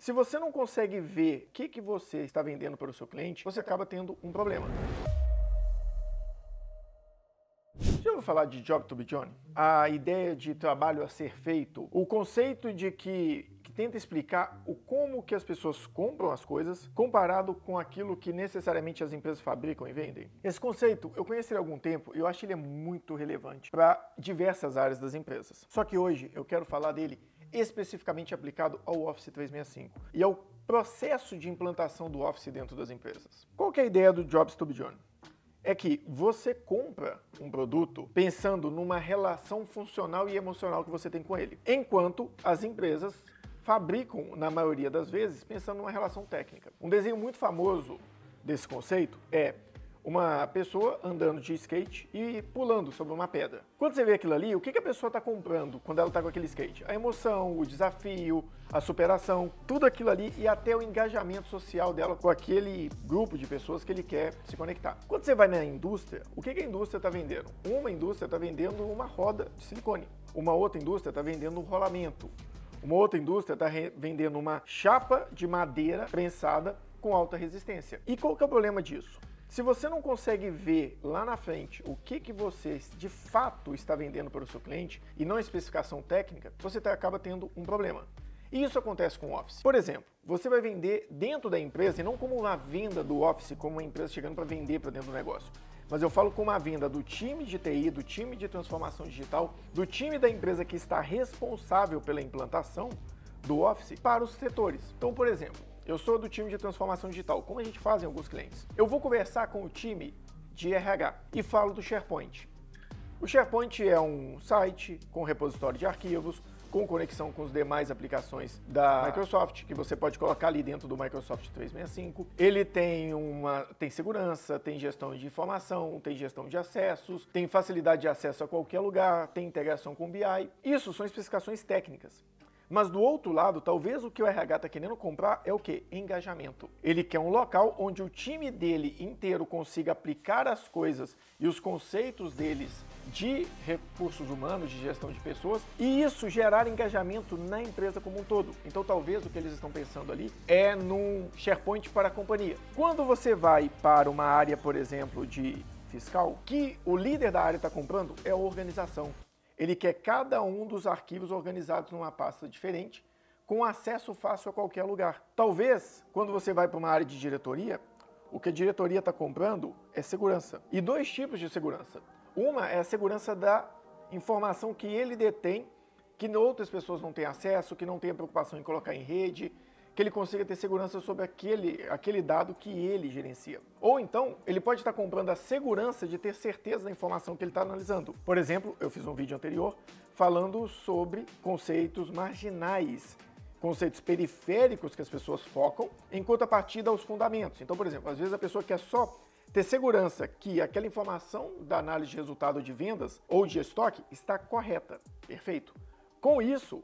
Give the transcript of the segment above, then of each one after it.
Se você não consegue ver o que você está vendendo para o seu cliente, você acaba tendo um problema. Já ouviu falar de Job to be done? A ideia de trabalho a ser feito, o conceito de que tenta explicar o como que as pessoas compram as coisas comparado com aquilo que necessariamente as empresas fabricam e vendem. Esse conceito eu conheci há algum tempo e eu acho ele muito relevante para diversas áreas das empresas. Só que hoje eu quero falar dele especificamente aplicado ao Office 365 e ao processo de implantação do Office dentro das empresas. Qual que é a ideia do Jobs to be done? É que você compra um produto pensando numa relação funcional e emocional que você tem com ele, enquanto as empresas fabricam, na maioria das vezes, pensando numa relação técnica. Um desenho muito famoso desse conceito é uma pessoa andando de skate e pulando sobre uma pedra. Quando você vê aquilo ali, o que a pessoa está comprando quando ela está com aquele skate? A emoção, o desafio, a superação, tudo aquilo ali e até o engajamento social dela com aquele grupo de pessoas que ele quer se conectar. Quando você vai na indústria, o que a indústria está vendendo? Uma indústria está vendendo uma roda de silicone. Uma outra indústria está vendendo um rolamento. Uma outra indústria está vendendo uma chapa de madeira prensada com alta resistência. E qual que é o problema disso? Se você não consegue ver lá na frente o que você de fato está vendendo para o seu cliente e não a especificação técnica, você acaba tendo um problema. E isso acontece com o Office. Por exemplo, você vai vender dentro da empresa e não como uma venda do Office, como uma empresa chegando para vender para dentro do negócio. Mas eu falo como uma venda do time de TI, do time de transformação digital, do time da empresa que está responsável pela implantação do Office para os setores. Então, por exemplo, eu sou do time de transformação digital, como a gente faz em alguns clientes. Eu vou conversar com o time de RH e falo do SharePoint. O SharePoint é um site com repositório de arquivos, com conexão com as demais aplicações da Microsoft, que você pode colocar ali dentro do Microsoft 365. Ele tem segurança, tem gestão de informação, tem gestão de acessos, tem facilidade de acesso a qualquer lugar, tem integração com BI. Isso são especificações técnicas. Mas do outro lado, talvez o que o RH está querendo comprar é o quê? Engajamento. Ele quer um local onde o time dele inteiro consiga aplicar as coisas e os conceitos deles de recursos humanos, de gestão de pessoas, e isso gerar engajamento na empresa como um todo. Então talvez o que eles estão pensando ali é num SharePoint para a companhia. Quando você vai para uma área, por exemplo, de fiscal, que o líder da área está comprando é a organização. Ele quer cada um dos arquivos organizados numa pasta diferente, com acesso fácil a qualquer lugar. Talvez, quando você vai para uma área de diretoria, o que a diretoria está comprando é segurança. E dois tipos de segurança. Uma é a segurança da informação que ele detém, que outras pessoas não têm acesso, que não tem preocupação em colocar em rede, que ele consiga ter segurança sobre aquele dado que ele gerencia. Ou então, ele pode estar comprando a segurança de ter certeza da informação que ele está analisando. Por exemplo, eu fiz um vídeo anterior falando sobre conceitos marginais, conceitos periféricos que as pessoas focam, em contrapartida aos fundamentos. Então, por exemplo, às vezes a pessoa quer só ter segurança que aquela informação da análise de resultado de vendas ou de estoque está correta. Perfeito. Com isso,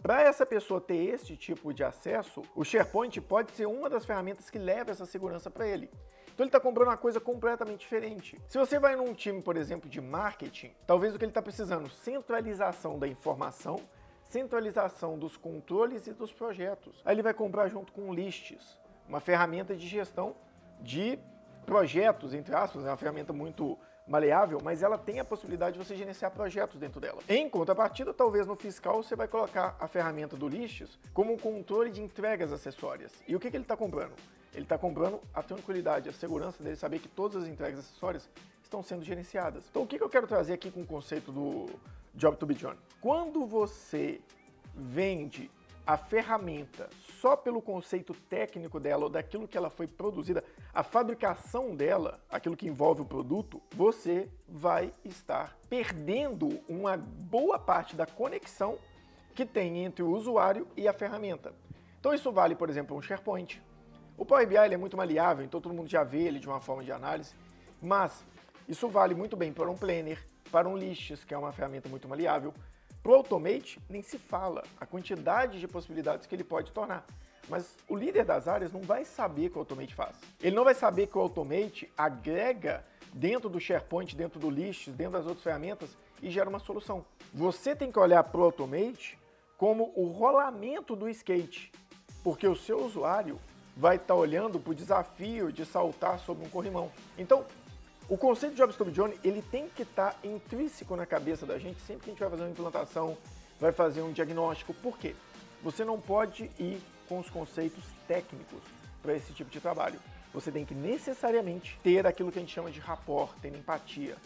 para essa pessoa ter esse tipo de acesso, o SharePoint pode ser uma das ferramentas que leva essa segurança para ele. Então ele está comprando uma coisa completamente diferente. Se você vai num time, por exemplo, de marketing, talvez o que ele está precisando, centralização da informação, centralização dos controles e dos projetos. Aí ele vai comprar junto com o Lists, uma ferramenta de gestão de projetos, entre aspas, é uma ferramenta muito maleável, mas ela tem a possibilidade de você gerenciar projetos dentro dela. Em contrapartida, talvez no fiscal você vai colocar a ferramenta do Lists como um controle de entregas acessórias. E o que ele está comprando? Ele está comprando a tranquilidade, a segurança dele saber que todas as entregas acessórias estão sendo gerenciadas. Então o que eu quero trazer aqui com o conceito do Job to be done? Quando você vende a ferramenta só pelo conceito técnico dela ou daquilo que ela foi produzida, a fabricação dela, aquilo que envolve o produto, você vai estar perdendo uma boa parte da conexão que tem entre o usuário e a ferramenta. Então isso vale, por exemplo, um SharePoint. O Power BI ele é muito maleável, então todo mundo já vê ele de uma forma de análise, mas isso vale muito bem para um Planner, para um Lists, que é uma ferramenta muito maleável. Para o Automate, nem se fala a quantidade de possibilidades que ele pode tornar. Mas o líder das áreas não vai saber o que o Automate faz. Ele não vai saber que o Automate agrega dentro do SharePoint, dentro do Lists, dentro das outras ferramentas e gera uma solução. Você tem que olhar para o Automate como o rolamento do skate. porque o seu usuário vai estar olhando para o desafio de saltar sobre um corrimão. Então, o conceito de Jobs to be Johnny, ele tem que estar intrínseco na cabeça da gente sempre que a gente vai fazer uma implantação, vai fazer um diagnóstico. Por quê? Você não pode ir com os conceitos técnicos para esse tipo de trabalho. Você tem que necessariamente ter aquilo que a gente chama de rapport, ter empatia.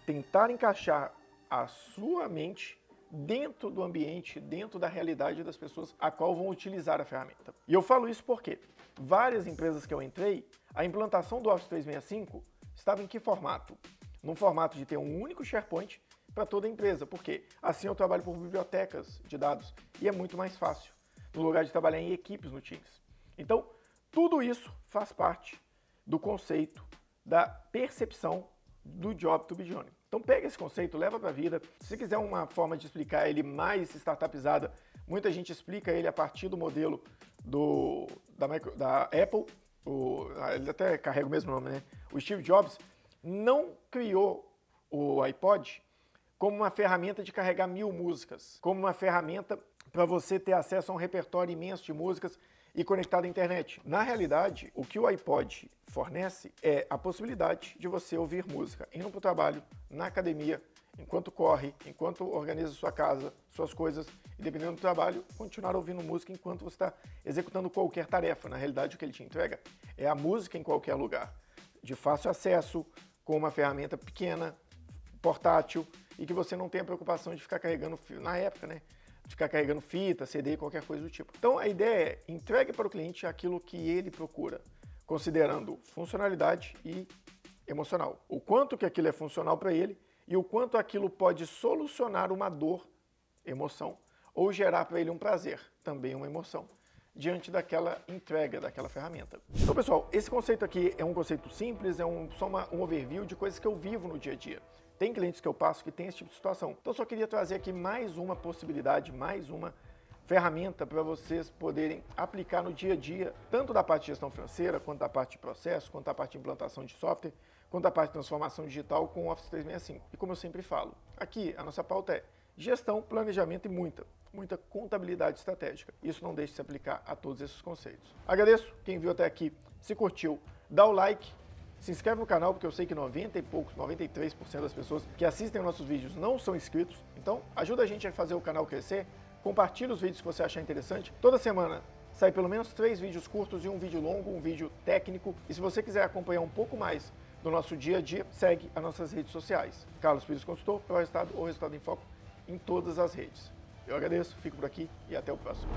Tentar encaixar a sua mente dentro do ambiente, dentro da realidade das pessoas a qual vão utilizar a ferramenta. E eu falo isso porque várias empresas que eu entrei, a implantação do Office 365 estava em que formato? Num formato de ter um único SharePoint para toda a empresa. Por quê? Assim eu trabalho por bibliotecas de dados e é muito mais fácil, no lugar de trabalhar em equipes no Teams. Então, tudo isso faz parte do conceito da percepção do Job to be Johnny. Então pega esse conceito, leva para a vida. Se quiser uma forma de explicar ele mais startupizada, muita gente explica ele a partir do modelo da Apple. Ele até carrega o mesmo nome, né? O Steve Jobs não criou o iPod como uma ferramenta de carregar 1000 músicas, como uma ferramenta para você ter acesso a um repertório imenso de músicas e conectado à internet. Na realidade, o que o iPod fornece é a possibilidade de você ouvir música indo para o trabalho, na academia, enquanto corre, enquanto organiza sua casa, suas coisas, e dependendo do trabalho, continuar ouvindo música enquanto você está executando qualquer tarefa. Na realidade, o que ele te entrega é a música em qualquer lugar, de fácil acesso, com uma ferramenta pequena, portátil, e que você não tem a preocupação de ficar carregando, na época, né? De ficar carregando fita, CD, qualquer coisa do tipo. Então a ideia é entregue para o cliente aquilo que ele procura, considerando funcionalidade e emocional. O quanto que aquilo é funcional para ele e o quanto aquilo pode solucionar uma dor, emoção, ou gerar para ele um prazer, também uma emoção, diante daquela entrega, daquela ferramenta. Então, pessoal, esse conceito aqui é um conceito simples, é só um overview de coisas que eu vivo no dia a dia. Tem clientes que eu passo que tem esse tipo de situação. Então, só queria trazer aqui mais uma possibilidade, mais uma ferramenta para vocês poderem aplicar no dia a dia, tanto da parte de gestão financeira, quanto da parte de processo, quanto da parte de implantação de software, quanto da parte de transformação digital com o Office 365. E como eu sempre falo, aqui a nossa pauta é gestão, planejamento e muita contabilidade estratégica. Isso não deixa de se aplicar a todos esses conceitos. Agradeço quem viu até aqui. Se curtiu, dá o like, se inscreve no canal, porque eu sei que 93% das pessoas que assistem nossos vídeos não são inscritos. Então, ajuda a gente a fazer o canal crescer. Compartilha os vídeos que você achar interessante. Toda semana sai pelo menos 3 vídeos curtos e um vídeo longo, um vídeo técnico. E se você quiser acompanhar um pouco mais do nosso dia a dia, segue as nossas redes sociais. Carlos Pires Consultor, pelo resultado ou Resultado em Foco em todas as redes. Eu agradeço, fico por aqui e até o próximo.